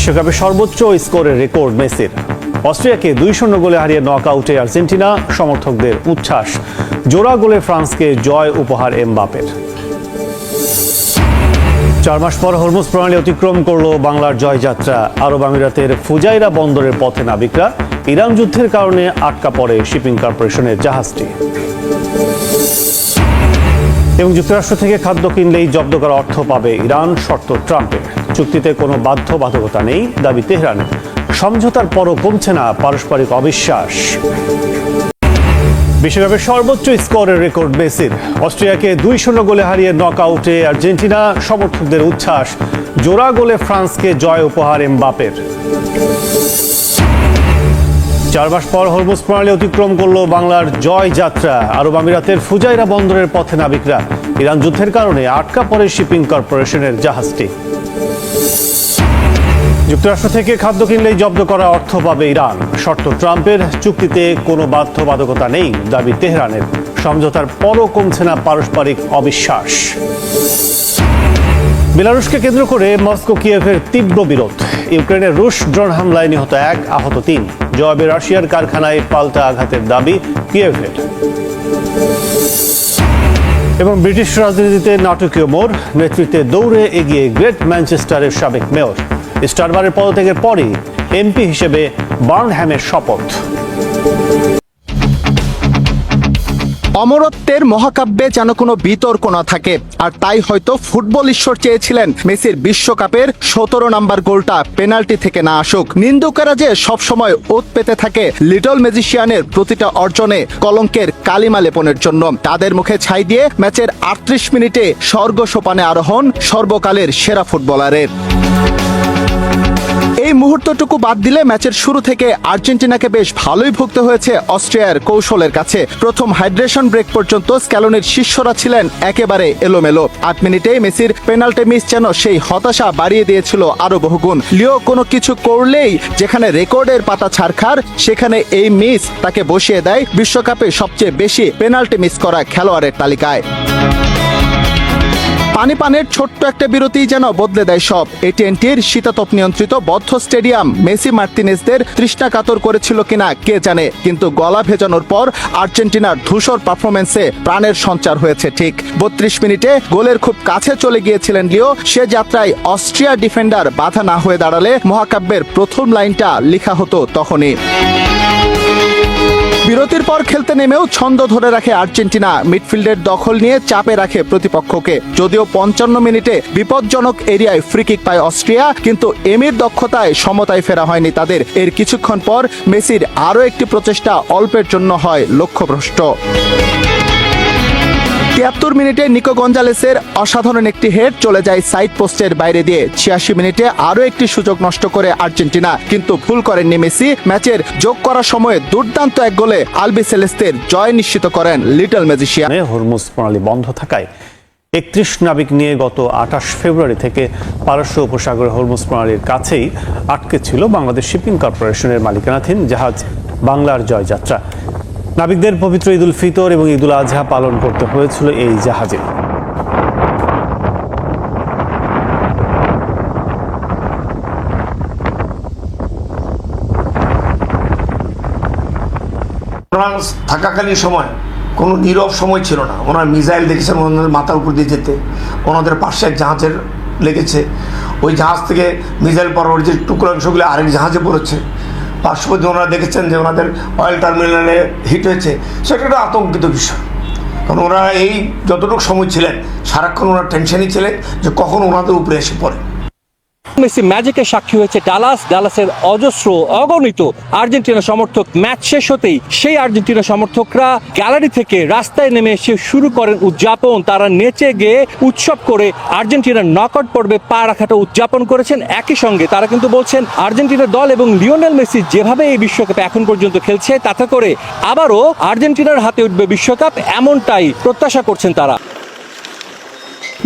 বিশ্বকাপে সর্বোচ্চ স্কোরের রেকর্ড মেসির। অস্ট্রিয়াকে 2-0 গোলে হারিয়ে নকআউটে আর্জেন্টিনা, সমর্থকদের উচ্ছ্বাস। জোড়া গোলে ফ্রান্সকে জয় উপহার এমবাপের। 4 মাস পর হরমুজ প্রণালী অতিক্রম করল বাংলার জয়যাত্রা। আরব আমিরাতের ফুজাইরা বন্দরের পথে নাবিকরা। ইরান যুদ্ধের কারণে আটকা পড়ে শিপিং কর্পোরেশনের জাহাজটি। এবং যুক্তরাষ্ট্র থেকে খাদ্য কিনলেই জব্দ করা অর্থ পাবে ইরান, শর্ত ট্রাম্পের। চুক্তিতে কোনো বাধ্যবাধকতা নেই, দাবি তেহরানের। সমঝোতার পরও কমছে না পারস্পরিক অবিশ্বাস। বিশ্বকাপের সর্বোচ্চ স্কোরের রেকর্ড মেসির। অস্ট্রিয়াকে 2-0 গোলে হারিয়ে নকআউটে আর্জেন্টিনা, সমর্থকদের উচ্ছ্বাস। জোড়া গোলে ফ্রান্সকে জয় উপহার এমবাপের। 4 মাস পর হরমুজ প্রণালী অতিক্রম করল বাংলার জয় যাত্রা। আরব আমিরাতের ফুজাইরা বন্দরের পথে নাবিকরা। ইরান যুদ্ধের কারণে আটকা পড়ে শিপিং কর্পোরেশনের জাহাজটি। যুক্তরাষ্ট্র থেকে খাদ্য কিনলেই জব্দ করা অর্থ পাবে ইরান, শর্ত ট্রাম্পের। চুক্তিতে কোনো বাধ্যবাধকতা নেই, দাবি তেহরানের। সমঝোতার পরও কমছে না পারস্পরিক অবিশ্বাস। বেলারুশকে কেন্দ্র করে মস্কো কিয়েভের তীব্র বিরোধ। ইউক্রেনের রুশ ড্রোন হামলায় নিহত 1, আহত 3। জবাবে রাশিয়ার কারখানায় পাল্টা আঘাতের দাবি কিয়েভের। এবং ব্রিটিশ রাজনীতিতে নাটকীয় মোড়, নেতৃত্বে দৌড়ে এগিয়ে গ্রেট ম্যানচেস্টারের সাবেক মেয়র। স্টারবারের পদত্যাগের পরই এমপি হিসেবে বার্নহ্যামের শপথ। অমরত্বের মহাকাব্যে যেন কোনো বিতর্ক না থাকে, আর তাই হয়তো ফুটবল ঈশ্বর চেয়েছিলেন মেসির বিশ্বকাপের 17 নম্বর গোলটা পেনাল্টি থেকে না আসুক। নিন্দুকেরা যে সবসময় ওত পেতে থাকে লিটল ম্যাজিশিয়ানের প্রতিটা অর্জনে কলঙ্কের কালিমা লেপনের জন্য। তাদের মুখে ছাই দিয়ে ম্যাচের 38 মিনিটে স্বর্গ সোপানে আরোহণ সর্বকালের সেরা ফুটবলারের। এই মুহূর্তটুকু বাদ দিলে ম্যাচের শুরু থেকে আর্জেন্টিনাকে বেশ ভালোই ভুগতে হয়েছে অস্ট্রিয়ার কৌশলের কাছে। প্রথম হাইড্রেশন ব্রেক পর্যন্ত স্ক্যালোনির শিষ্যরা ছিলেন একেবারে এলোমেলো। 8 মিনিটে মেসির পেনাল্টি মিস যেন সেই হতাশা বাড়িয়ে দিয়েছিল আরো বহুগুণ। লিও কোনো কিছু করলেই যেখানে রেকর্ডের পাতা ছাড়খার, সেখানে এই মিস তাকে বসিয়ে দেয় বিশ্বকাপে সবচেয়ে বেশি পেনাল্টি মিস করা খেলোয়াড়ের তালিকায়। পানির ছোট্ট একটা বিরতি যেন বদলে দেয় সব। AT&Tর শীতাতপ নিয়ন্ত্রিত বদ্ধ স্টেডিয়াম মেসি মার্তিনেজদের তৃষ্ণা কাতর করেছিল কিনা কে জানে, কিন্তু গলা ভেজানোর পর আর্জেন্টিনার ধূসর পারফরমেন্সে প্রাণের সঞ্চার হয়েছে ঠিক। 32 মিনিটে গোলের খুব কাছে চলে গিয়েছিলেন লিও। সে যাত্রায় অস্ট্রিয়া ডিফেন্ডার বাধা না হয়ে দাঁড়ালে মহাকাব্যের প্রথম লাইনটা লেখা হতো তখনই। বিরতির পর খেলতে নেমেও ছন্দ ধরে রাখে আর্জেন্টিনা। মিডফিল্ডের দখল নিয়ে চাপে রাখে প্রতিপক্ষকে। যদিও 55 মিনিটে বিপজ্জনক এরিয়ায় ফ্রি কিক পায় অস্ট্রিয়া, কিন্তু এমির দক্ষতায় সমতায় ফেরা হয়নি তাদের। এর কিছুক্ষণ পর মেসির আরও একটি প্রচেষ্টা অল্পের জন্য হয় লক্ষ্যভ্রষ্ট। 73 মিনিটে নিকো গঞ্জালেসের অসাধারণ একটি হেড চলে যায় সাইড পোস্টের বাইরে দিয়ে। 86 মিনিটে আরও একটি সুযোগ নষ্ট করে আর্জেন্টিনা, কিন্তু ভুল করেননি মেসি। ম্যাচের যোগ করার সময় দুর্দান্ত এক গোলে আলবিসেলেস্তের জয় নিশ্চিত করেন লিটল ম্যাজিশিয়ান। হরমুজ প্রণালী বন্ধ থাকায় 31 নাবিক নিয়ে গত 28 ফেব্রুয়ারি থেকে পারস্য উপসাগরের হরমুজ প্রণালীর কাছেই আটকে ছিল বাংলাদেশ শিপিং কর্পোরেশনের মালিকানাধীন জাহাজ বাংলার জয়যাত্রা। নাবিকদের পবিত্র ঈদুল ফিতর এবং ঈদুল আজহা পালন করতে হয়েছিল এই জাহাজে। ফ্রান্স থাকাকালীন সময় কোনো নীরব সময় ছিল না। ওনার মিসাইল দেখেছেন ওনাদের মাথার উপর দিয়ে যেতে, ওনাদের পাশে এক জাহাজের লেগেছে, ওই জাহাজ থেকে মিসাইল পরবর যে টুকরাংশগুলো আরেক জাহাজে পড়েছে। পার্শ্ববর্তী ওনারা দেখেছেন যে ওনাদের অয়েল টার্মিনালে হিট হয়েছে। সেটা একটা আতঙ্কিত বিষয়, কারণ ওরা এই যতটুকু সময় ছিলেন সারাক্ষণ ওনারা টেনশনই ছিলেন যে কখন ওনাদের উপরে এসে পড়ে। মেসি ম্যাজিকের সাক্ষী হয়েছে ডালাসের অজস্র অগণিত আর্জেন্টিনা সমর্থক। ম্যাচ শেষ হতেই সেই আর্জেন্টিনা সমর্থকরা গ্যালারি থেকে রাস্তায় নেমে এসে শুরু করেন উদযাপন। তারা নেচে গেয়ে উৎসব করে আর্জেন্টিনার নকআউট পর্বে পা রাখাটা উদযাপন করেছেন। একই সঙ্গে তারা কিন্তু বলছেন আর্জেন্টিনার দল এবং লিওনেল মেসি যেভাবে এই বিশ্বকাপে এখন পর্যন্ত খেলছে, তাতে করে আবারও আর্জেন্টিনার হাতে উঠবে বিশ্বকাপ, এমনটাই প্রত্যাশা করছেন তারা।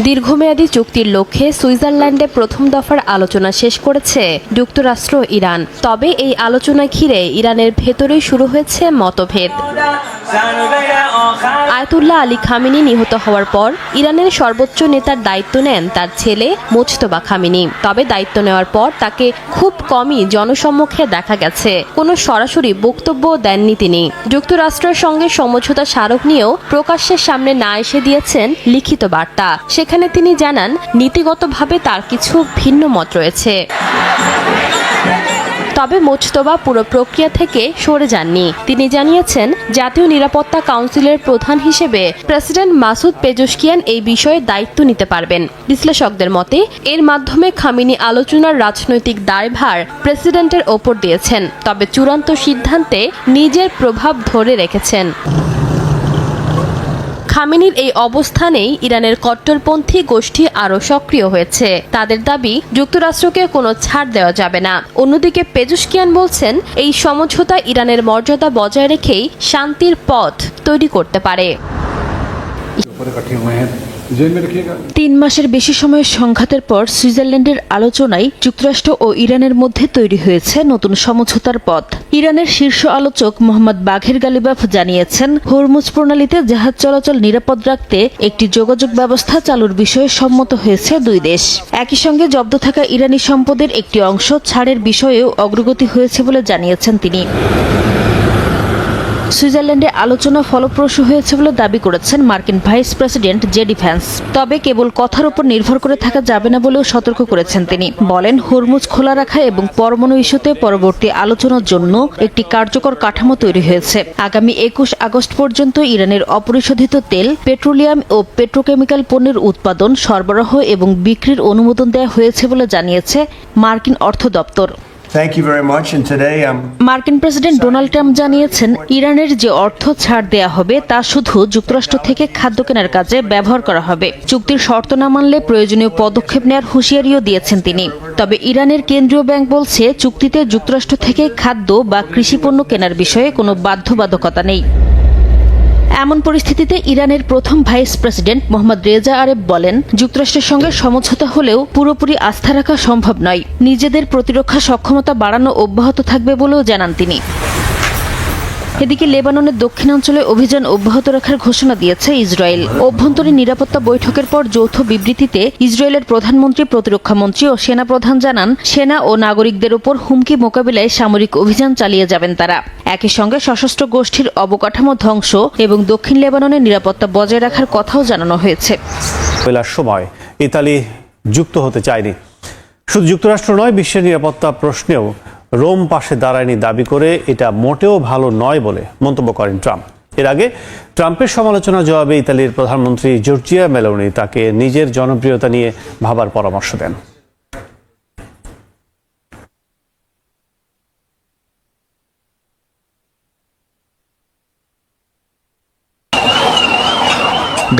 দীর্ঘমেয়াদী চুক্তির লক্ষ্যে সুইজারল্যান্ডে প্রথম দফার আলোচনা শেষ করেছে যুক্তরাষ্ট্র ইরান। তবে এই আলোচনা ঘিরে ইরানের ভেতরেই শুরু হয়েছে মতভেদ। আয়াতুল্লাহ আলী খামেনি নিহত হওয়ার পর ইরানের সর্বোচ্চ নেতার দায়িত্ব নেন তার ছেলে মোজতবা খামেনি। তবে দায়িত্ব নেওয়ার পর তাকে খুব কমই জনসম্মুখে দেখা গেছে, কোনো সরাসরি বক্তব্য দেননি তিনি। যুক্তরাষ্ট্রের সঙ্গে সমঝোতা স্মারক নিয়েও প্রকাশ্যের সামনে না এসে দিয়েছেন লিখিত বার্তা। সেখানে তিনি জানান নীতিগতভাবে তার কিছু ভিন্ন মত রয়েছে। তবে মোজতবা পুরো প্রক্রিয়া থেকে সরে যাননি। তিনি জানিয়েছেন জাতীয় নিরাপত্তা কাউন্সিলের প্রধান হিসেবে প্রেসিডেন্ট মাসুদ পেজেশকিয়ান এই বিষয়ে দায়িত্ব নিতে পারবেন। বিশ্লেষকদের মতে এর মাধ্যমে খামেনি আলোচনার রাজনৈতিক দায়ভার প্রেসিডেন্টের ওপর দিয়েছেন, তবে চূড়ান্ত সিদ্ধান্তে নিজের প্রভাব ধরে রেখেছেন। খামেনির এই অবস্থানেই ইরানের কট্টরপন্থী গোষ্ঠী আরও সক্রিয় হয়েছে। তাদের দাবি যুক্তরাষ্ট্রকে কোনো ছাড় দেওয়া যাবে না। অন্যদিকে পেজেশকিয়ান বলছেন এই সমঝোতা ইরানের মর্যাদা বজায় রেখেই শান্তির পথ তৈরি করতে পারে। 3 মাসের বেশি সময়ের সংঘাতের পর সুইজারল্যান্ডের আলোচনায় যুক্তরাষ্ট্র ও ইরানের মধ্যে তৈরি হয়েছে নতুন সমঝোতার পথ। ইরানের শীর্ষ আলোচক মোহাম্মদ বাঘের গালিবাফ জানিয়েছেন হরমুজ প্রণালীতে জাহাজ চলাচল নিরাপদ রাখতে একটি যোগাযোগ ব্যবস্থা চালুর বিষয়ে সম্মত হয়েছে দুই দেশ। একই সঙ্গে জব্দ থাকা ইরানি সম্পদের একটি অংশ ছাড়ের বিষয়েও অগ্রগতি হয়েছে বলে জানিয়েছেন তিনি। সুইজারল্যান্ডে আলোচনা ফলপ্রসূ হয়েছে বলে দাবি করেছেন মার্কিন ভাইস প্রেসিডেন্ট জেডি ভ্যান্স। তবে কেবল কথার উপর নির্ভর করে থাকা যাবে না বলেও সতর্ক করেছেন তিনি। বলেন হরমুজ খোলা রাখা এবং পরমাণু ইস্যুতে পরবর্তী আলোচনার জন্য একটি কার্যকর কাঠামো তৈরি হয়েছে। আগামী 21 আগস্ট পর্যন্ত ইরানের অপরিশোধিত তেল, পেট্রোলিয়াম ও পেট্রোকেমিক্যাল পণ্যের উৎপাদন, সরবরাহ এবং বিক্রির অনুমোদন দেওয়া হয়েছে বলে জানিয়েছে মার্কিন অর্থ দপ্তর। Thank you very much. And today মার্কিন প্রেসিডেন্ট ডোনাল্ড ট্রাম্প জানিয়েছেন ইরানের যে অর্থ ছাড় দেয়া হবে তা শুধু যুক্তরাষ্ট্র থেকে খাদ্য কেনার কাজে ব্যবহার করা হবে। চুক্তির শর্ত না মানলে প্রয়োজনীয় পদক্ষেপ নেওয়ার হুঁশিয়ারিও দিয়েছেন তিনি। তবে ইরানের কেন্দ্রীয় ব্যাংক বলছে চুক্তিতে যুক্তরাষ্ট্র থেকে খাদ্য বা কৃষিপণ্য কেনার বিষয়ে কোনো বাধ্যবাধকতা নেই। এমন পরিস্থিতিতে ইরানের প্রথম ভাইস প্রেসিডেন্ট মোহাম্মদ রেজা আরেফ বলেন যুক্তরাষ্ট্রের সঙ্গে সমঝোতা হলেও পুরোপুরি আস্থা রাখা সম্ভব নয়। নিজেদের প্রতিরক্ষা সক্ষমতা বাড়ানো অব্যাহত থাকবে বলেও জানান তিনি। এদিকে লেবাননের দক্ষিণাঞ্চলে অভিযান অব্যাহত রাখার ঘোষণা দিয়েছে ইসরায়েল। অভ্যন্তরীণ নিরাপত্তা বৈঠকের পর যৌথ বিবৃতিতে ইসরায়েলের প্রধানমন্ত্রী, প্রতিরক্ষামন্ত্রী ও সেনাপ্রধান জানান সেনা ও নাগরিকদের উপর হুমকি মোকাবিলায় সামরিক অভিযান চালিয়ে যাবেন তারা। একই সঙ্গে সশস্ত্র গোষ্ঠীর অবকাঠামো ধ্বংস এবং দক্ষিণ লেবাননের নিরাপত্তা বজায় রাখার কথাও জানানো হয়েছে। বেলার সময় ইতালি যুক্ত হতে চায়নি। শুধু যুক্তরাষ্ট্র নয়, বিশ্বের নিরাপত্তা প্রশ্নেও রোম পাশে দাঁড়ায়নি দাবি করে এটা মোটেও ভালো নয় বলে মন্তব্য করেন ট্রাম্প। এর আগে ট্রাম্পের সমালোচনার জবাবে ইতালির প্রধানমন্ত্রী জর্জিয়া মেলোনি তাকে নিজের জনপ্রিয়তা নিয়ে ভাবার পরামর্শ দেন।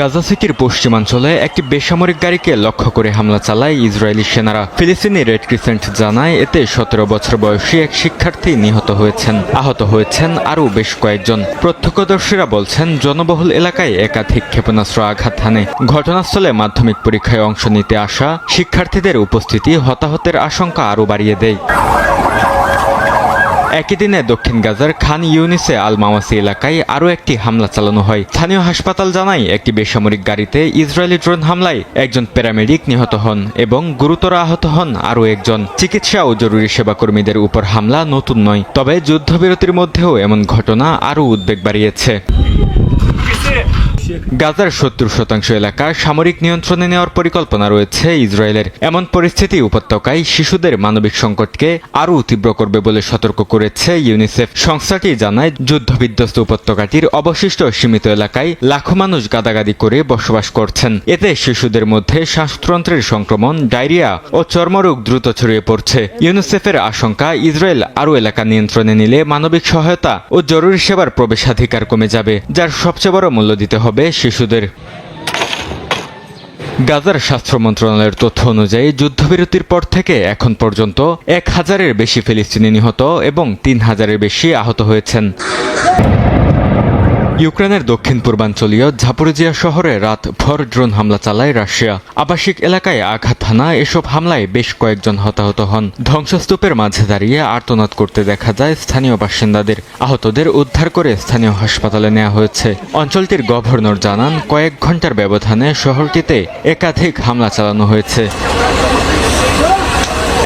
গাজা সিটির পশ্চিমাঞ্চলে একটি বেসামরিক গাড়িকে লক্ষ্য করে হামলা চালায় ইসরায়েলি সেনারা। ফিলিস্তিনি রেড ক্রিসেন্ট জানায় এতে 17 বছর বয়সী এক শিক্ষার্থী নিহত হয়েছেন। আহত হয়েছেন আরও বেশ কয়েকজন। প্রত্যক্ষদর্শীরা বলছেন জনবহুল এলাকায় একাধিক ক্ষেপণাস্ত্র আঘাত হানে। ঘটনাস্থলে মাধ্যমিক পরীক্ষায় অংশ নিতে আসা শিক্ষার্থীদের উপস্থিতি হতাহতের আশঙ্কা আরও বাড়িয়ে দেয়। একই দিনে দক্ষিণ গাজার খান ইউনিসে আল মাওয়াসি এলাকায় আরও একটি হামলা চালানো হয়। স্থানীয় হাসপাতাল জানায় একটি বেসামরিক গাড়িতে ইসরায়েলি ড্রোন হামলায় একজন প্যারামেডিক নিহত হন এবং গুরুতর আহত হন আরও একজন। চিকিৎসা ও জরুরি সেবা কর্মীদের উপর হামলা নতুন নয়, তবে যুদ্ধবিরতির মধ্যেও এমন ঘটনা আরও উদ্বেগ বাড়িয়েছে। গাজার 70% এলাকা সামরিক নিয়ন্ত্রণে নেওয়ার পরিকল্পনা রয়েছে ইসরায়েলের। এমন পরিস্থিতি উপত্যকায় শিশুদের মানবিক সংকটকে আরও তীব্র করবে বলে সতর্ক করেছে ইউনিসেফ। সংস্থাটি জানায় যুদ্ধবিধ্বস্ত উপত্যকাটির অবশিষ্ট সীমিত এলাকায় লাখো মানুষ গাদাগাদি করে বসবাস করছেন। এতে শিশুদের মধ্যে শ্বাসতন্ত্রের সংক্রমণ, ডায়রিয়া ও চর্মরোগ দ্রুত ছড়িয়ে পড়ছে। ইউনিসেফের আশঙ্কা ইসরায়েল আরও এলাকা নিয়ন্ত্রণে নিলে মানবিক সহায়তা ও জরুরি সেবার প্রবেশাধিকার কমে যাবে, যার সবচেয়ে বড় মূল্য দিতে হবে শিশুদের। গাজার স্বাস্থ্য মন্ত্রণালয়ের তথ্য অনুযায়ী যুদ্ধবিরতির পর থেকে এখন পর্যন্ত 1000-এর বেশি ফিলিস্তিনি নিহত এবং 3000-এর বেশি আহত হয়েছেন। ইউক্রেনের দক্ষিণ পূর্বাঞ্চলীয় ঝাপোরিজিয়া শহরে রাত ভর ড্রোন হামলা চালায় রাশিয়া। আবাসিক এলাকায় আঘাত হানা এসব হামলায় বেশ কয়েকজন হতাহত হন। ধ্বংসস্তূপের মাঝে দাঁড়িয়ে আর্তনাদ করতে দেখা যায় স্থানীয় বাসিন্দাদের। আহতদের উদ্ধার করে স্থানীয় হাসপাতালে নেওয়া হয়েছে। অঞ্চলটির গভর্নর জানান, কয়েক ঘন্টার ব্যবধানে শহরটিতে একাধিক হামলা চালানো হয়েছে।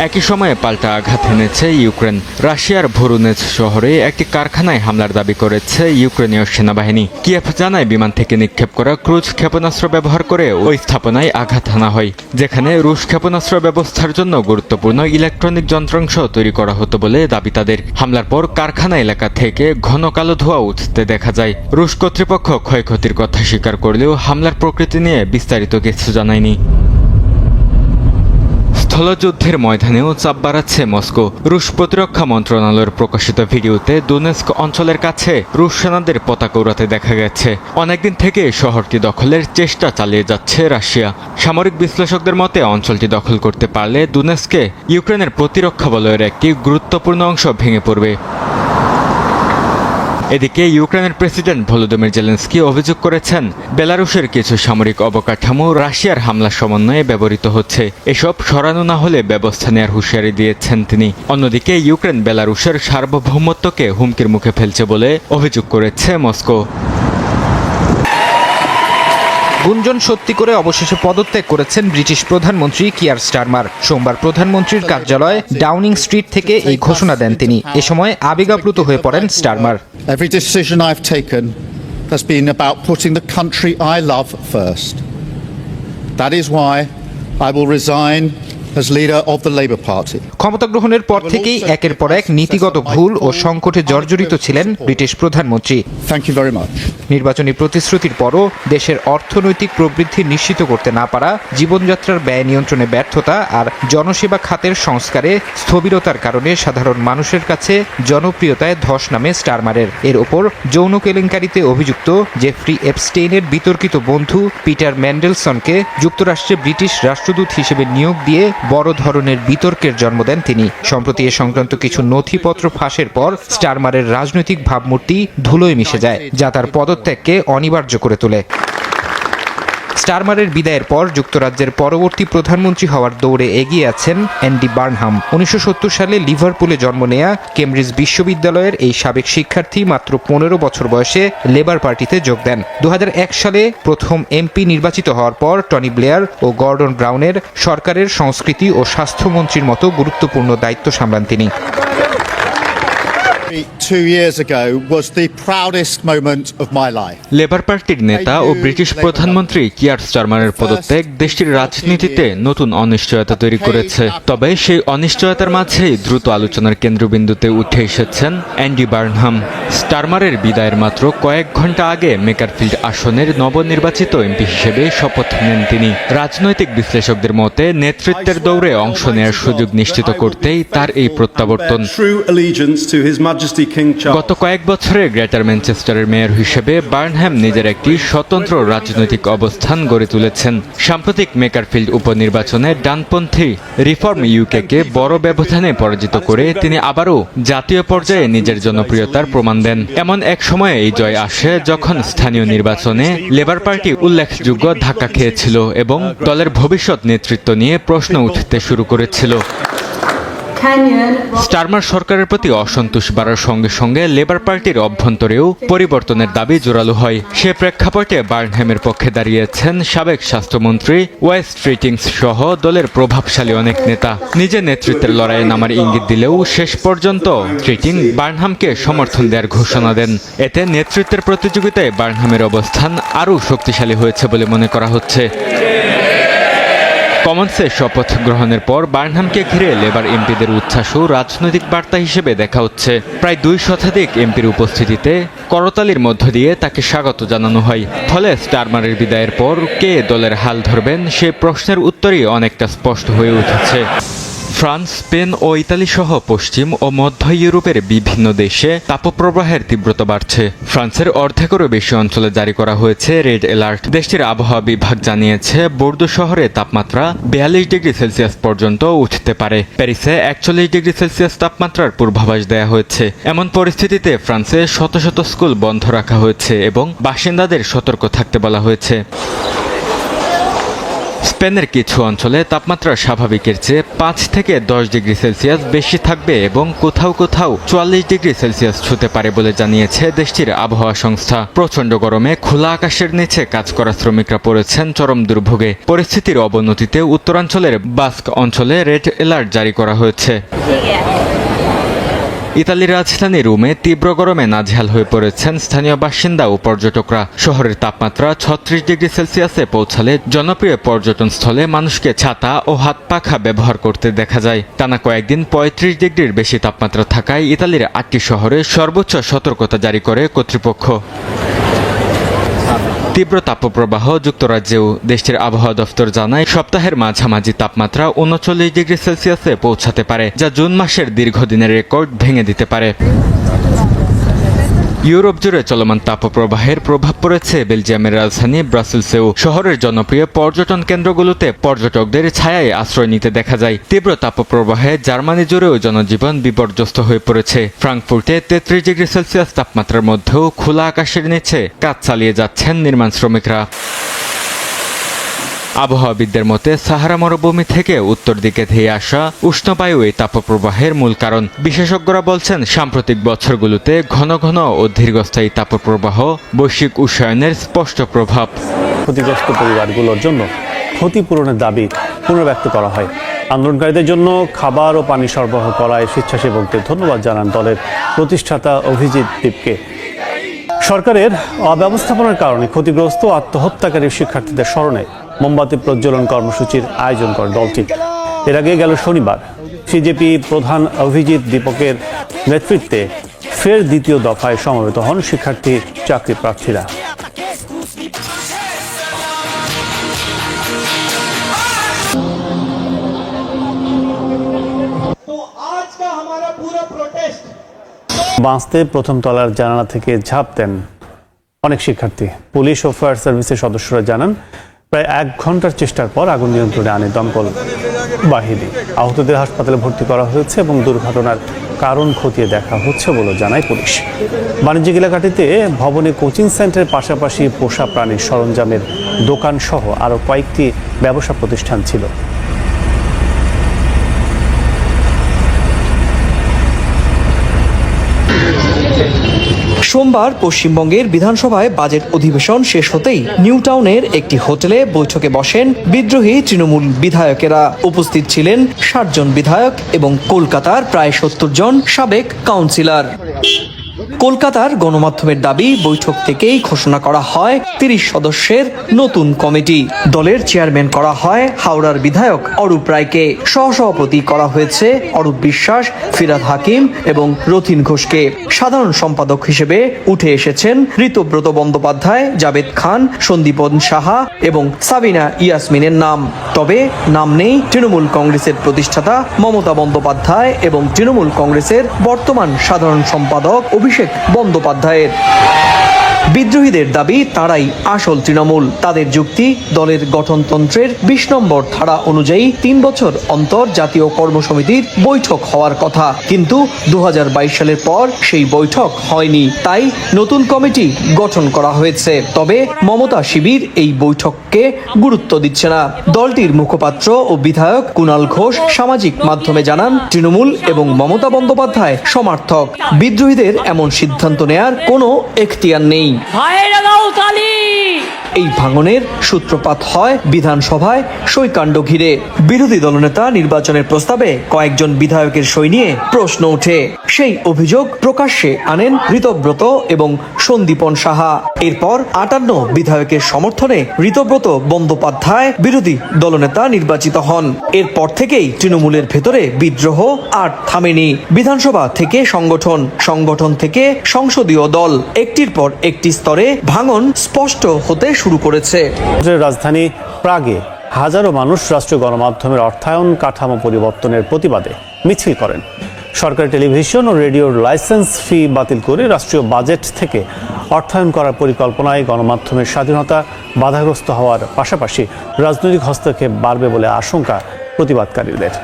একই সময়ে পাল্টা আঘাত এনেছে ইউক্রেন। রাশিয়ার ভোরোনেজ শহরে একটি কারখানায় হামলার দাবি করেছে ইউক্রেনীয় সেনাবাহিনী। কিয়েভ জানায়, বিমান থেকে নিক্ষেপ করা ক্রুজ ক্ষেপণাস্ত্র ব্যবহার করে ওই স্থাপনায় আঘাত হানা হয়, যেখানে রুশ ক্ষেপণাস্ত্র ব্যবস্থার জন্য গুরুত্বপূর্ণ ইলেকট্রনিক যন্ত্রাংশ তৈরি করা হতো বলে দাবি তাদের। হামলার পর কারখানা এলাকা থেকে ঘন কালো ধোঁয়া উঠতে দেখা যায়। রুশ কর্তৃপক্ষ ক্ষয়ক্ষতির কথা স্বীকার করলেও হামলার প্রকৃতি নিয়ে বিস্তারিত কিছু জানায়নি। স্থলযুদ্ধের ময়দানেও চাপ বাড়াচ্ছে মস্কো। রুশ প্রতিরক্ষা মন্ত্রণালয়ের প্রকাশিত ভিডিওতে দোনেস্ক অঞ্চলের কাছে রুশ সেনাদের পতাকা উড়াতে দেখা গেছে। অনেকদিন থেকে শহরটি দখলের চেষ্টা চালিয়ে যাচ্ছে রাশিয়া। সামরিক বিশ্লেষকদের মতে, অঞ্চলটি দখল করতে পারলে দোনেস্কে ইউক্রেনের প্রতিরক্ষা বলয়ের একটি গুরুত্বপূর্ণ অংশ ভেঙে পড়বে। এদিকে ইউক্রেনের প্রেসিডেন্ট ভলোদিমির জেলেনস্কি অভিযোগ করেছেন, বেলারুশের কিছু সামরিক অবকাঠামো রাশিয়ার হামলা সমন্বয়ে ব্যবহৃত হচ্ছে। এসব সরানো না হলে ব্যবস্থা নেওয়ার হুঁশিয়ারি দিয়েছেন তিনি। অন্যদিকে ইউক্রেন বেলারুশের সার্বভৌমত্বকে হুমকির মুখে ফেলছে বলে অভিযোগ করেছে মস্কো। গুঞ্জন সত্যি করে অবশেষে পদত্যাগ করেছেন ব্রিটিশ প্রধানমন্ত্রী কিয়ার স্টারমার। সোমবার প্রধানমন্ত্রীর কার্যালয় ডাউনিং স্ট্রিট থেকে এই ঘোষণা দেন তিনি। এ সময় আবেগাপ্লুত হয়ে পড়েন Starmer. Every decision I've taken has been about putting the country I love first. That is why I will resign as leader of the Labour Party. ক্ষমতা গ্রহণের পর থেকেই একের পর এক নীতিগত ভুল ও সংকটে জর্জরিত ছিলেন ব্রিটিশ প্রধানমন্ত্রী। Thank you very much. নির্বাচনী প্রতিশ্রুতির পরও দেশের অর্থনৈতিক প্রবৃদ্ধি নিশ্চিত করতে না পারা, জীবনযাত্রার ব্যয় নিয়ন্ত্রণে ব্যর্থতা আর জনসেবা খাতের সংস্কারে স্থবিরতার কারণে সাধারণ মানুষের কাছে জনপ্রিয়তায় ধস নামে স্টারমারের। এর ওপর যৌন কেলেঙ্কারিতে অভিযুক্ত জেফ্রি এপস্টেইনের বিতর্কিত বন্ধু পিটার ম্যান্ডেলসনকে যুক্তরাষ্ট্রে ব্রিটিশ রাষ্ট্রদূত হিসেবে নিয়োগ দিয়ে বড় ধরনের বিতর্কের জন্ম দেন তিনি। সম্প্রতি এ সংক্রান্ত কিছু নথিপত্র ফাঁসের পর স্টারমারের রাজনৈতিক ভাবমূর্তি ধুলোয় মিশে যায়, যা তার পদত্যাগকে অনিবার্য করে তোলে। স্টারমারের বিদায়ের পর যুক্তরাজ্যের পরবর্তী প্রধানমন্ত্রী হওয়ার দৌড়ে এগিয়ে আছেন অ্যান্ডি বার্নহাম। 1970 সালে লিভারপুলে জন্ম নেয়া কেমব্রিজ বিশ্ববিদ্যালয়ের এই সাবেক শিক্ষার্থী মাত্র 15 বছর বয়সে লেবার পার্টিতে যোগ দেন। 2001 সালে প্রথম এমপি নির্বাচিত হওয়ার পর টনি ব্লেয়ার ও গর্ডন ব্রাউনের সরকারের সংস্কৃতি ও স্বাস্থ্যমন্ত্রীর মতো গুরুত্বপূর্ণ দায়িত্ব সামলান তিনি। 2 years ago was the proudest moment of my life. Labour পার্টির নেতা ও ব্রিটিশ প্রধানমন্ত্রী কিয়ার স্টারমারের পদত্যাগ দেশটির রাজনীতিতে নতুন অনিশ্চয়তা তৈরি করেছে। তবে সেই অনিশ্চয়তার মাঝেই দ্রুত আলোচনার কেন্দ্রবিন্দুতে উঠে এসেছেন অ্যান্ডি বার্নহাম। স্টারমারের বিদায়ের মাত্র কয়েক ঘন্টা আগে মেকারফিল্ড আসনের নবনির্বাচিত এমপি হিসেবে শপথ নেন তিনি। রাজনৈতিক বিশ্লেষকদের মতে, নেতৃত্বের দৌড়ে অংশ নেওয়ার সুযোগ নিশ্চিত করতেই তার এই প্রত্যাবর্তন। গত কয়েক বছরে গ্রেটার ম্যানচেস্টারের মেয়র হিসেবে বার্নহ্যাম নিজের একটি স্বতন্ত্র রাজনৈতিক অবস্থান গড়ে তুলেছেন। সাম্প্রতিক মেকারফিল্ড উপনির্বাচনে ডানপন্থী রিফর্ম ইউকেকে বড় ব্যবধানে পরাজিত করে তিনি আবারও জাতীয় পর্যায়ে নিজের জনপ্রিয়তার প্রমাণ দেন। এমন এক সময়ে এই জয় আসে যখন স্থানীয় নির্বাচনে লেবার পার্টি উল্লেখযোগ্য ধাক্কা খেয়েছিল এবং দলের ভবিষ্যৎ নেতৃত্ব নিয়ে প্রশ্ন উঠতে শুরু করেছিল। স্টারমার সরকারের প্রতি অসন্তোষ বাড়ার সঙ্গে সঙ্গে লেবার পার্টির অভ্যন্তরেও পরিবর্তনের দাবি জোরালো হয়। সে প্রেক্ষাপটে বার্নহ্যামের পক্ষে দাঁড়িয়েছেন সাবেক স্বাস্থ্যমন্ত্রী ওয়েস ট্রিটিংস সহ দলের প্রভাবশালী অনেক নেতা। নিজের নেতৃত্বের লড়াইয়ে নামার ইঙ্গিত দিলেও শেষ পর্যন্ত ট্রিটিং বার্নহ্যামকে সমর্থন দেওয়ার ঘোষণা দেন। এতে নেতৃত্বের প্রতিযোগিতায় বার্নহ্যামের অবস্থান আরও শক্তিশালী হয়েছে বলে মনে করা হচ্ছে। কমন্সে শপথ গ্রহণের পর বার্নহ্যামকে ঘিরে লেবার এমপিদের উচ্ছ্বাসও রাজনৈতিক বার্তা হিসেবে দেখা হচ্ছে। প্রায় 2 শতাধিক এমপির উপস্থিতিতে করতালির মধ্য দিয়ে তাকে স্বাগত জানানো হয়। ফলে স্টারমারের বিদায়ের পর কে দলের হাল ধরবেন সে প্রশ্নের উত্তরই অনেকটা স্পষ্ট হয়ে উঠেছে। ফ্রান্স, স্পেন ও ইতালি সহ পশ্চিম ও মধ্য ইউরোপের বিভিন্ন দেশে তাপপ্রবাহের তীব্রতা বাড়ছে। ফ্রান্সের অর্ধেকেরও বেশি অঞ্চলে জারি করা হয়েছে রেড অ্যালার্ট। দেশটির আবহাওয়া বিভাগ জানিয়েছে বোর্দো শহরে তাপমাত্রা 42 ডিগ্রি সেলসিয়াস পর্যন্ত উঠতে পারে। প্যারিসে 41 ডিগ্রি সেলসিয়াস তাপমাত্রার পূর্বাভাস দেয়া হয়েছে। এমন পরিস্থিতিতে ফ্রান্সে শত শত স্কুল বন্ধ রাখা হয়েছে এবং বাসিন্দাদের সতর্ক থাকতে বলা হয়েছে। স্পেনের কিছু অঞ্চলে তাপমাত্রা স্বাভাবিকের চেয়ে 5 থেকে 10 ডিগ্রি সেলসিয়াস বেশি থাকবে এবং কোথাও কোথাও 44 ডিগ্রি সেলসিয়াস ছুঁতে পারে বলে জানিয়েছে দেশটির আবহাওয়া সংস্থা। প্রচণ্ড গরমে খোলা আকাশের নিচে কাজ করা শ্রমিকরা পড়েছেন চরম দুর্ভোগে। পরিস্থিতির অবনতিতে উত্তরাঞ্চলের বাস্ক অঞ্চলে রেড অ্যালার্ট জারি করা হয়েছে। ইতালির রাজধানী রোমে তীব্র গরমে নাজেহাল হয়ে পড়েছেন স্থানীয় বাসিন্দা ও পর্যটকরা। শহরের তাপমাত্রা 36 ডিগ্রি সেলসিয়াসে পৌঁছালে জনপ্রিয় পর্যটন স্থলে মানুষকে ছাতা ও হাত পাখা ব্যবহার করতে দেখা যায়। টানা কয়েকদিন 35 ডিগ্রির বেশি তাপমাত্রা থাকায় ইতালির 8টি শহরে সর্বোচ্চ সতর্কতা জারি করে কর্তৃপক্ষ। তীব্র তাপপ্রবাহ যুক্তরাজ্যেও। দেশটির আবহাওয়া দফতর জানায় সপ্তাহের মাঝামাঝি তাপমাত্রা 39 ডিগ্রি সেলসিয়াসে পৌঁছাতে পারে, যা জুন মাসের দীর্ঘদিনের রেকর্ড ভেঙে দিতে পারে। ইউরোপ জুড়ে চলমান তাপপ্রবাহের প্রভাব পড়েছে বেলজিয়ামের রাজধানী ব্রাসেলসেও। শহরের জনপ্রিয় পর্যটন কেন্দ্রগুলোতে পর্যটকদের ছায়ায় আশ্রয় নিতে দেখা যায়। তীব্র তাপপ্রবাহে জার্মানি জুড়েও জনজীবন বিপর্যস্ত হয়ে পড়েছে। ফ্রাঙ্কফুর্টে 33 ডিগ্রি সেলসিয়াস তাপমাত্রার মধ্যেও খোলা আকাশের নিচে কাজ চালিয়ে যাচ্ছেন নির্মাণ শ্রমিকরা। আবহাওয়াবিদদের মতে সাহারা মরুভূমি থেকে উত্তর দিকে ধেয়ে আসা উষ্ণবায়ু এই তাপপ্রবাহের মূল কারণ। বিশেষজ্ঞরা বলছেন সাম্প্রতিক বছরগুলোতে ঘন ঘন ও দীর্ঘস্থায়ী তাপপ্রবাহ বৈশ্বিক উষ্ণায়নের স্পষ্ট প্রভাব। ক্ষতিগ্রস্ত পরিবারগুলোর জন্য ক্ষতিপূরণের দাবি পুনর্ব্যক্ত করা হয়। আন্দোলনকারীদের জন্য খাবার ও পানি সরবরাহ করায় স্বেচ্ছাসেবকদের ধন্যবাদ জানান দলের প্রতিষ্ঠাতা অভিজিৎ দীপকে। সরকারের অব্যবস্থাপনার কারণে ক্ষতিগ্রস্ত আত্মহত্যাকারী শিক্ষার্থীদের স্মরণে মোমবাতি প্রজ্বলন কর্মসূচির আয়োজন করে দলটি। এর আগে গেল শনিবার সিজেপি প্রধান অভিজিৎ দীপকের নেতৃত্বে ফের দ্বিতীয় দফায় সমবেত হন শিক্ষার্থী চাকরি প্রার্থীরা। বাঁচতে প্রথম তলার জানালা থেকে ঝাঁপ দেন অনেক শিক্ষার্থী। পুলিশ ও ফায়ার সার্ভিসের সদস্যরা জানান প্রায় 1 ঘন্টার চেষ্টার পর আগুন নিয়ন্ত্রণে আনে দমকল বাহিনী। আহতদের হাসপাতালে ভর্তি করা হয়েছে এবং দুর্ঘটনার কারণ খতিয়ে দেখা হচ্ছে বলে জানায় পুলিশ। বাণিজ্যিক এলাকাটিতে ভবনে কোচিং সেন্টারের পাশাপাশি পোষা প্রাণীর সরঞ্জামের দোকান সহ আরও কয়েকটি ব্যবসা প্রতিষ্ঠান ছিল। সোমবার পশ্চিমবঙ্গের বিধানসভায় বাজেট অধিবেশন শেষ হতেই নিউ টাউনের একটি হোটেলে বৈঠকে বসেন বিদ্রোহী তৃণমূল বিধায়কেরা। উপস্থিত ছিলেন 60 জন বিধায়ক এবং কলকাতার প্রায় 70 জন সাবেক কাউন্সিলর। কলকাতার গণমাধ্যমের দাবি, বৈঠক থেকেই ঘোষণা করা হয় 30 সদস্যের নতুন কমিটি। দলের চেয়ারম্যান করা হয় হাওড়ার বিধায়ক অরূপ রায়কে। সহসভাপতি করা হয়েছে অরূপ বিশ্বাস, ফিরহাদ হাকিম এবং রথীন ঘোষকে। সাধারণ সম্পাদক হিসেবে উঠে এসেছেন ঋতব্রত বন্দ্যোপাধ্যায়, জাভেদ খান, সন্দীপন সাহা এবং সাবিনা ইয়াসমিনের নাম। তবে নাম নেই তৃণমূল কংগ্রেসের প্রতিষ্ঠাতা মমতা বন্দ্যোপাধ্যায় এবং তৃণমূল কংগ্রেসের বর্তমান সাধারণ সম্পাদক অভিষেক বন্দ্যোপাধ্যায়ের। বিদ্রোহীদের দাবি তারাই আসল তৃণমূল। তাদের যুক্তি, দলের গঠনতন্ত্রের 20 নম্বর ধারা অনুযায়ী 3 বছর অন্তর জাতীয় কর্মসমিতির বৈঠক হওয়ার কথা, কিন্তু 2022 সালের পর সেই বৈঠক হয়নি। তাই নতুন কমিটি গঠন করা হয়েছে। তবে মমতা শিবির এই বৈঠককে গুরুত্ব দিচ্ছে না। দলটির মুখপাত্র ও বিধায়ক কুণাল ঘোষ সামাজিক মাধ্যমে জানান, তৃণমূল এবং মমতা বন্দ্যোপাধ্যায় সমর্থক। বিদ্রোহীদের এমন সিদ্ধান্ত নেয়ার কোনো এখতিয়ার নেই। এই ভাঙনের সূত্রপাত হয় বিধানসভায় সইকাণ্ড ঘিরে। বিরোধী দলনেতা নির্বাচনের প্রস্তাবে কয়েকজন বিধায়কের সই নিয়ে প্রশ্ন ওঠে। সেই অভিযোগ প্রকাশ্যে আনেন ঋতব্রত এবং সন্দীপন সাহা। এরপর 58 বিধায়কের সমর্থনে ঋতব্রত বন্দ্যোপাধ্যায় বিরোধী দলনেতা নির্বাচিত হন। এরপর থেকেই তৃণমূলের ভেতরে বিদ্রোহ আর থামেনি। বিধানসভা থেকে সংগঠন থেকে সংসদীয় দল, একটির পর একটি স্তরে ভাঙন স্পষ্ট হতে শুরু করেছে। রাজধানী প্রাগে হাজারো মানুষ রাষ্ট্রীয় গণমাধ্যমের অর্থায়ন কাঠামো পরিবর্তনের প্রতিবাদে মিছিল করেন। সরকারি টেলিভিশন ও রেডিওর লাইসেন্স ফি বাতিল করে রাষ্ট্রীয় বাজেট থেকে অর্থায়ন করার পরিকল্পনায় গণমাধ্যমের স্বাধীনতা বাধাগ্রস্ত হওয়ার পাশাপাশি রাজনৈতিক হস্তক্ষেপ বাড়বে বলে আশঙ্কা প্রতিবাদকারীদের।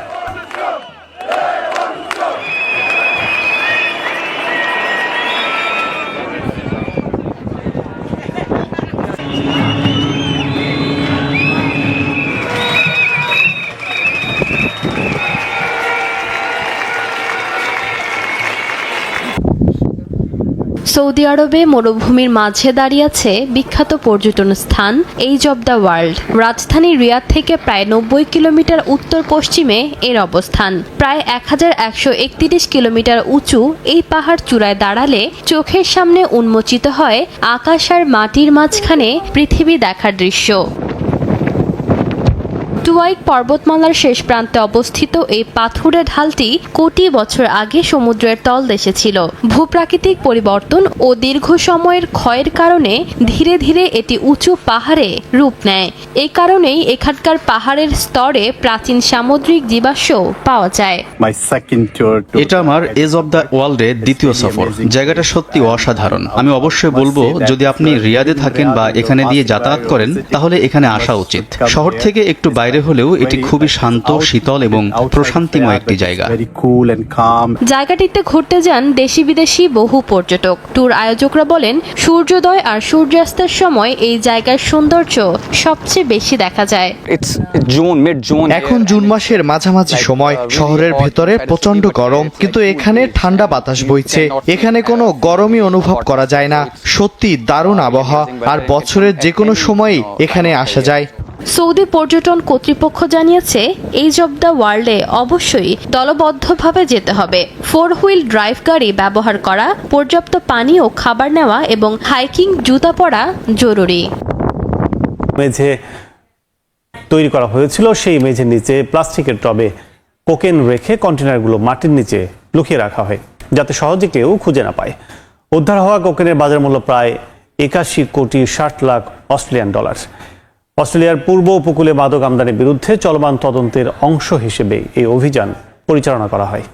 সৌদি আরবে মরুভূমির মাঝে দাঁড়িয়ে আছে বিখ্যাত পর্যটন স্থান এজ অব দ্য ওয়ার্ল্ড। রাজধানী রিয়াদ থেকে প্রায় 90 কিলোমিটার উত্তর পশ্চিমে এর অবস্থান। প্রায় 1131 কিলোমিটার উঁচু এই পাহাড় চূড়ায় দাঁড়ালে চোখের সামনে উন্মোচিত হয় আকাশ আর মাটির মাঝখানে পৃথিবী দেখার দৃশ্য। টুয়াইক পর্বতমালার শেষ প্রান্তে অবস্থিত এই পাথুরে ঢালটি কোটি বছর আগে সমুদ্রের তলদেশে ছিল। ভূপ্রাকৃতিক পরিবর্তন ও দীর্ঘ সময়ের ক্ষয়ের কারণে ধীরে ধীরে এটি উঁচু পাহাড়ে রূপ নেয়। এই কারণেই এখানকার পাহাড়ের স্তরে প্রাচীন সামুদ্রিক জীবাশ্ম পাওয়া যায়। এটা আমার এজ অব দ্য ওয়ার্ল্ডের দ্বিতীয় সফর। জায়গাটা সত্যি অসাধারণ। আমি অবশ্যই বলবো, যদি আপনি রিয়াদে থাকেন বা এখানে দিয়ে যাতায়াত করেন তাহলে এখানে আসা উচিত। শহর থেকে একটু বাইরে হলেও এটি খুবই শান্ত, শীতল এবং প্রশান্তিময় একটি জায়গা। জায়গাটিতে ঘুরতে যান দেশি বিদেশি বহু পর্যটক। ট্যুর আয়োজকরা বলেন, সূর্যোদয় আর সূর্যাস্তের সময় এই জায়গার সৌন্দর্য সবচেয়ে বেশি দেখা যায়। এখন জুন মাসের মাঝামাঝি সময়, শহরের ভেতরে প্রচন্ড গরম, কিন্তু এখানে ঠান্ডা বাতাস বইছে। এখানে কোনো গরমই অনুভব করা যায় না। সত্যি দারুণ আবহাওয়া, আর বছরের যে কোনো সময়ই এখানে আসা যায়। সৌদি পর্যটন কর্তৃপক্ষ জানিয়েছে, এজ অব দ্য ওয়ার্ল্ডে অবশ্যই দলবদ্ধভাবে যেতে হবে। 4 হুইল ড্রাইভ গাড়ি ব্যবহার করা, পর্যাপ্ত পানি ও খাবার নেওয়া এবং হাইকিং জুতা পরা জরুরি। মেঝে তৈরি করা হয়েছিল, সেই মেঝের নিচে প্লাস্টিকের টবে কোকেন রেখে কন্টেনারগুলো মাটির নিচে লুকিয়ে রাখা হয়, যাতে সহজে কেউ খুঁজে না পায়। উদ্ধার হওয়া কোকেনের বাজার মূল্য প্রায় 81 কোটি 60 লাখ অস্ট্রেলিয়ান ডলার। অস্ট্রেলিয়ার পূর্ব উপকূলে মাদক আমদানির বিরুদ্ধে চলমান তদন্তের অংশ হিসেবে এই অভিযান পরিচালনা করা হয়।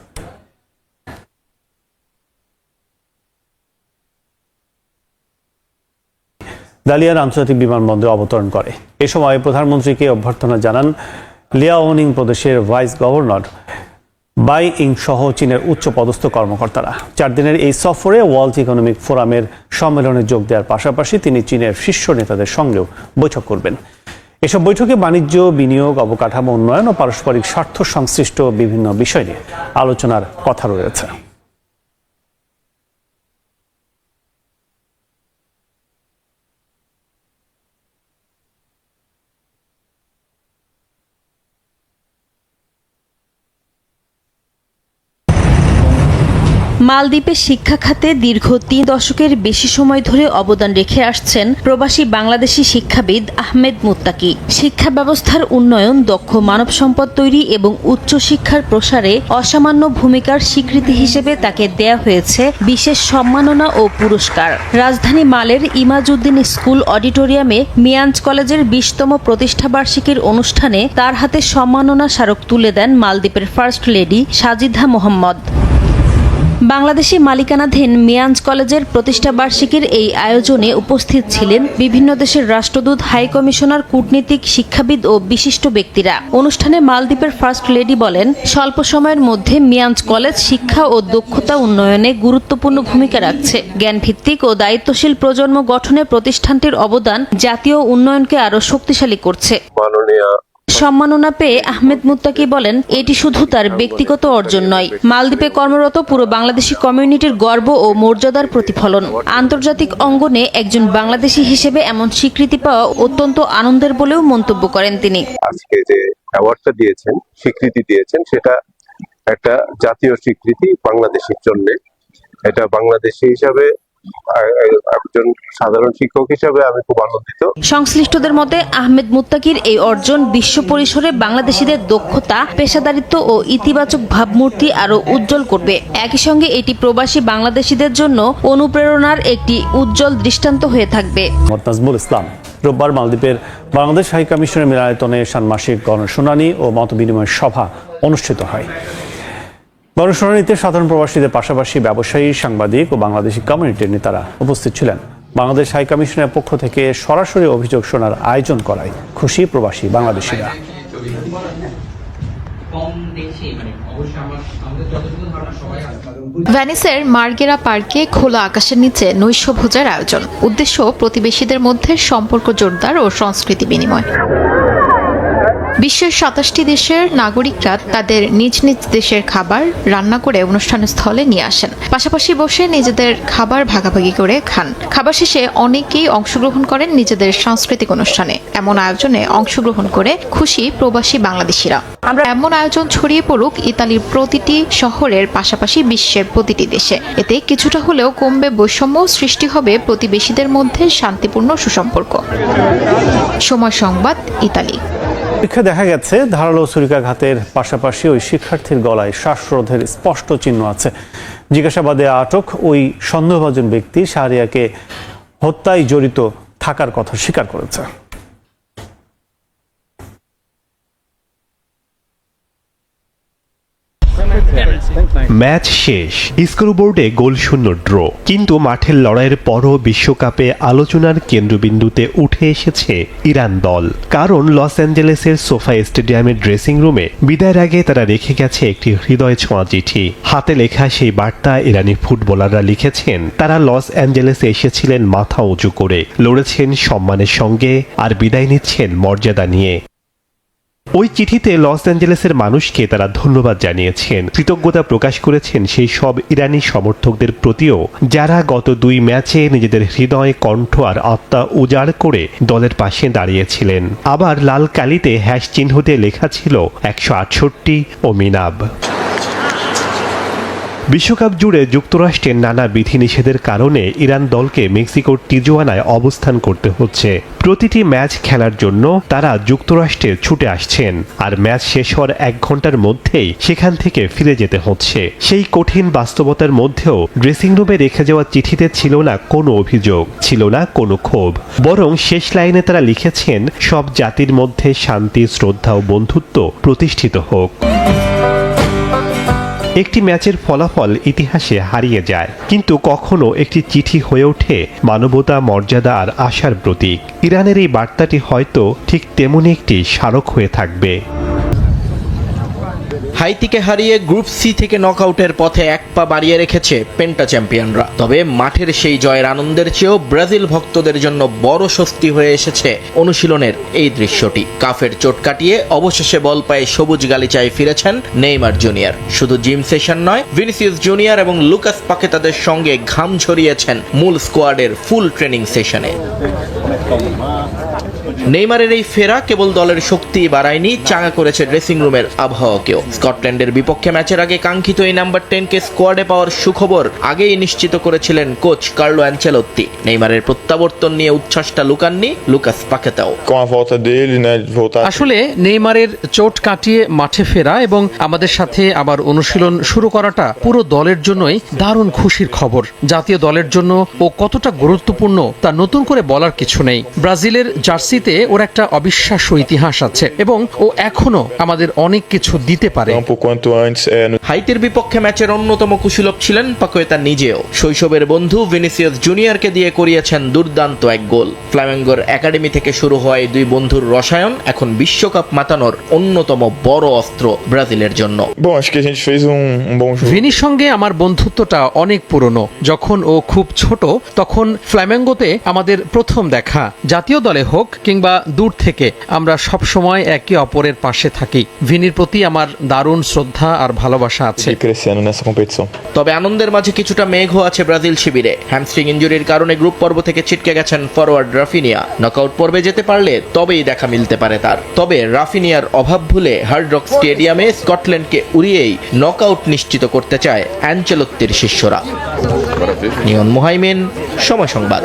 দালিয়ান আন্তর্জাতিক বিমানবন্দরে অবতরণ করে। এ সময় প্রধানমন্ত্রীকে অভ্যর্থনা জানান লিয়াওনিং প্রদেশের ভাইস গভর্নর বাই ইং সহ চীনের উচ্চ পদস্থ কর্মকর্তারা। 4 দিনের এই সফরে ওয়ার্ল্ড ইকোনমিক ফোরামের সম্মেলনে যোগ দেওয়ার পাশাপাশি তিনি চীনের শীর্ষ নেতাদের সঙ্গেও বৈঠক করবেন। এসব বৈঠকে বাণিজ্য, বিনিয়োগ, অবকাঠামো উন্নয়ন ও পারস্পরিক স্বার্থ সংশ্লিষ্ট বিভিন্ন বিষয় নিয়ে আলোচনার কথা রয়েছে। মালদ্বীপের শিক্ষা খাতে দীর্ঘ 3 দশকের বেশি সময় ধরে অবদান রেখে আসছেন প্রবাসী বাংলাদেশি শিক্ষাবিদ আহমেদ মুত্তাকি। শিক্ষা ব্যবস্থার উন্নয়ন, দক্ষ মানব সম্পদ তৈরি এবং উচ্চশিক্ষার প্রসারে অসামান্য ভূমিকার স্বীকৃতি হিসেবে তাকে দেয়া হয়েছে বিশেষ সম্মাননা ও পুরস্কার। রাজধানী মালের ইমাজউদ্দিন স্কুল অডিটোরিয়ামে মিয়াঞ্জ কলেজের 20তম প্রতিষ্ঠাবার্ষিকীর অনুষ্ঠানে তার হাতে সম্মাননা স্মারক তুলে দেন মালদ্বীপের ফার্স্ট লেডি সাজিদা মোহাম্মদ। বাংলাদেশি মালিকানাধীন মিয়াঞ্জ কলেজের প্রতিষ্ঠাবার্ষিকীর এই আয়োজনে উপস্থিত ছিলেন বিভিন্ন দেশের রাষ্ট্রদূত, হাই কমিশনার, কূটনীতিক, শিক্ষাবিদ ও বিশিষ্ট ব্যক্তিরা। অনুষ্ঠানে মালদ্বীপের ফার্স্ট লেডি বলেন, স্বল্প সময়ের মধ্যে মিয়াঞ্জ কলেজ শিক্ষা ও দক্ষতা উন্নয়নে গুরুত্বপূর্ণ ভূমিকা রাখছে। জ্ঞানভিত্তিক ও দায়িত্বশীল প্রজন্ম গঠনে প্রতিষ্ঠানটির অবদান জাতীয় উন্নয়নকে আরও শক্তিশালী করছে। সম্মাননা পেয়ে আহমেদ মুত্তাকি বলেন, এটি শুধু তার ব্যক্তিগত অর্জন নয়, মালদ্বীপে কর্মরত পুরো বাংলাদেশি কমিউনিটির গর্ব ও মর্যাদার প্রতিফলন। আন্তর্জাতিক অঙ্গনে একজন বাংলাদেশি হিসেবে এমন স্বীকৃতি পাওয়া অত্যন্ত আনন্দের বলেও মন্তব্য করেন তিনি। আজকে যে অ্যাওয়ার্ডটা দিয়েছেন, স্বীকৃতি দিয়েছেন, সেটা একটা জাতীয় স্বীকৃতি বাংলাদেশের জন্য। এটা বাংলাদেশি হিসাবে, একজন সাধারণ শিক্ষক হিসেবে আমি খুব আনন্দিত। সংশ্লিষ্টদের মতে আহমেদ মুত্তাকির এই অর্জন বিশ্ব পরিসরে বাংলাদেশিদের দক্ষতা, পেশাদারিত্ব ও ইতিবাচক ভাবমূর্তি আরও উজ্জ্বল করবে। একই সঙ্গে এটি প্রবাসী বাংলাদেশিদের জন্য অনুপ্রেরণার একটি উজ্জ্বল দৃষ্টান্ত হয়ে থাকবে। নাজমুল ইসলাম, রোববার মালদ্বীপের বাংলাদেশ হাই কমিশনের মিলনায়তনে ষান্মাসিক গণশুনানি ও মতবিনিময় সভা অনুষ্ঠিত হয়। গণশুনানিতে সাধারণ প্রবাসীদের পাশাপাশি ব্যবসায়ী, সাংবাদিক ও বাংলাদেশি কমিউনিটির নেতারা উপস্থিত ছিলেন। বাংলাদেশ হাই কমিশনের পক্ষ থেকে সরাসরি অভিযোগ শোনার আয়োজন করায় খুশি প্রবাসী বাংলাদেশিরা। ভ্যানিসের মার্গেরা পার্কে খোলা আকাশের নিচে নৈশভোজের আয়োজন। উদ্দেশ্য প্রতিবেশীদের মধ্যে সম্পর্ক জোরদার ও সংস্কৃতি বিনিময়। বিশ্বের ২৭টি দেশের নাগরিকরা তাদের নিজ নিজ দেশের খাবার রান্না করে অনুষ্ঠানের স্থলে নিয়ে আসেন। পাশাপাশি বসে নিজেদের খাবার ভাগাভাগি করে খান। খাবার শেষে অনেকেই অংশগ্রহণ করেন নিজেদের সাংস্কৃতিক অনুষ্ঠানে। এমন আয়োজনে অংশগ্রহণ করে খুশি প্রবাসী বাংলাদেশিরা। আমরা এমন আয়োজন ছড়িয়ে পড়ুক ইতালির প্রতিটি শহরের পাশাপাশি বিশ্বের প্রতিটি দেশে। এতে কিছুটা হলেও কমবে বৈষম্য, সৃষ্টি হবে প্রতিবেশীদের মধ্যে শান্তিপূর্ণ সুসম্পর্ক। সময় সংবাদ, ইতালি। পরীক্ষা দেখা গেছে ধারালো ছুরিকাঘাতের পাশাপাশি ওই শিক্ষার্থীর গলায় শ্বাসরোধের স্পষ্ট চিহ্ন আছে। জিজ্ঞাসাবাদে আটক ওই সন্দেহভাজন ব্যক্তি শাহরিয়াকে হত্যায় জড়িত থাকার কথা স্বীকার করেছে। ম্যাচ শেষ, স্কোরবোর্ডে গোলশূন্য ড্র, কিন্তু মাঠের লড়াইয়ের পরও বিশ্বকাপে আলোচনার কেন্দ্রবিন্দুতে উঠে এসেছে ইরান দল। কারণ লস অ্যাঞ্জেলেসের সোফা স্টেডিয়ামের ড্রেসিং রুমে বিদায়ের আগে তারা রেখে গেছে একটি হৃদয় ছোঁয়া চিঠি। হাতে লেখা সেই বার্তা ইরানি ফুটবলাররা লিখেছেন তারা লস অ্যাঞ্জেলেসে এসেছিলেন মাথা উঁচু করে, লড়েছেন সম্মানের সঙ্গে আর বিদায় নিচ্ছেন মর্যাদা নিয়ে। ওই চিঠিতে লস অ্যাঞ্জেলেসের মানুষকে তারা ধন্যবাদ জানিয়েছেন, কৃতজ্ঞতা প্রকাশ করেছেন সেই সব ইরানি সমর্থকদের প্রতিও যারা গত ২ ম্যাচে নিজেদের হৃদয়, কণ্ঠ আর আত্মা উজাড় করে দলের পাশে দাঁড়িয়েছিলেন। আবার লাল কালিতে হ্যাশ চিহ্ন দিয়ে লেখা ছিল ১৬৮ ও মিনাব। বিশ্বকাপ জুড়ে যুক্তরাষ্ট্রের নানা বিধিনিষেধের কারণে ইরান দলকে মেক্সিকোর টিজুয়ানায় অবস্থান করতে হচ্ছে। প্রতিটি ম্যাচ খেলার জন্য তারা যুক্তরাষ্ট্রে ছুটে আসছেন, আর ম্যাচ শেষ হওয়ার ১ ঘন্টার মধ্যেই সেখান থেকে ফিরে যেতে হচ্ছে। সেই কঠিন বাস্তবতার মধ্যেও ড্রেসিং রুমে রেখে যাওয়া চিঠিতে ছিল না কোনো অভিযোগ, ছিল না কোনো ক্ষোভ, বরং শেষ লাইনে তারা লিখেছেন সব জাতির মধ্যে শান্তি, শ্রদ্ধা ও বন্ধুত্ব প্রতিষ্ঠিত হোক। একটি ম্যাচের ফলাফল ইতিহাসে হারিয়ে যায়, কিন্তু কখনো একটি চিঠি হয়ে ওঠে মানবতা, মর্যাদা আর আশার প্রতীক। ইরানের এই বার্তাটি হয়তো ঠিক তেমনই একটি স্মারক হয়ে থাকবে। হাইতিকে হারিয়ে গ্রুপ সি থেকে নকআউটের পথে ১ পা বাড়িয়ে রেখেছে পেন্টা চ্যাম্পিয়নরা। তবে মাঠের সেই জয়ের আনন্দের চেয়েও ব্রাজিল ভক্তদের জন্য বড় স্বস্তি হয়ে এসেছে অনুশীলনের এই দৃশ্যটি। কাফের চোট কাটিয়ে অবশেষে বল পায়ে সবুজ গালিচায় ফিরেছেন নেইমার জুনিয়র। শুধু জিম সেশন নয়, ভিনিসিয়াস জুনিয়র এবং লুকাস পাকেতাদের সঙ্গে ঘাম ঝরিয়েছেন মূল স্কোয়াডের ফুল ট্রেনিং সেশনে। নেইমারের এই ফেরা কেবল দলের শক্তি বাড়ায়নি, চাঙা করেছে ড্রেসিং রুমের আবহাওয়াকেও। স্কটল্যান্ডের বিপক্ষে ম্যাচের আগে কাঙ্ক্ষিত এই নাম্বার 10কে স্কোয়াডে পাওয়ার সুখবর আগেই নিশ্চিত করেছিলেন কোচ কার্লো অ্যানচেলোত্তি। নেইমারের প্রত্যাবর্তন নিয়ে উচ্ছ্বাসটা লুকাননি লুকাস পাকেতাও। আসলে নেইমারের চোট কাটিয়ে মাঠে ফেরা এবং আমাদের সাথে আবার অনুশীলন শুরু করাটা পুরো দলের জন্যই দারুণ খুশির খবর। জাতীয় দলের জন্য ও কতটা গুরুত্বপূর্ণ তা নতুন করে বলার কিছু নেই। ব্রাজিলের জার্সিতে ওর একটা অবিশ্বাস্য ইতিহাস আছে এবং ও এখনো আমাদের অনেক কিছু দিতে পারে। হাইতির বিপক্ষে ম্যাচের অন্যতম কুশীলব ছিলেন পাকুয়েতা নিজেও। শৈশবের বন্ধু ভিনিসিয়াস জুনিয়রকে দিয়ে করিয়েছেন দুর্দান্ত ১ গোল। ফ্লামেঙ্গোর একাডেমি থেকে শুরু হয় এই ২ বন্ধুর রসায়ন এখন বিশ্বকাপ মাতানোর অন্যতম বড় অস্ত্র ব্রাজিলের জন্য। ভিনির সঙ্গে আমার বন্ধুত্বটা অনেক পুরনো। যখন ও খুব ছোট তখন ফ্লামেঙ্গোতে আমাদের প্রথম দেখা। জাতীয় দলে হোক কিংবা দূর থেকে আমরা সব সময় একে অপরের পাশে থাকি। ভিনির প্রতি আমার দারুণ শ্রদ্ধা আর ভালোবাসা আছে। তবে আনন্দের মাঝে কিছুটা মেঘও আছে ব্রাজিল শিবিরে। হ্যামস্ট্রিং ইনজুরির কারণে গ্রুপ পর্ব থেকে ছিটকে গেছেন ফরওয়ার্ড রাফিনিয়া। নকআউট পর্বে যেতে পারলে তবেই দেখা মিলতে পারে তার। তবে রাফিনিয়ার অভাব ভুলে হার্ড রক স্টেডিয়ামে স্কটল্যান্ডকে উড়িয়েই নকআউট নিশ্চিত করতে চায় অ্যানচেলোত্তির শিষ্যরা। নিয়ন মুহাইমিন, সময় সংবাদ।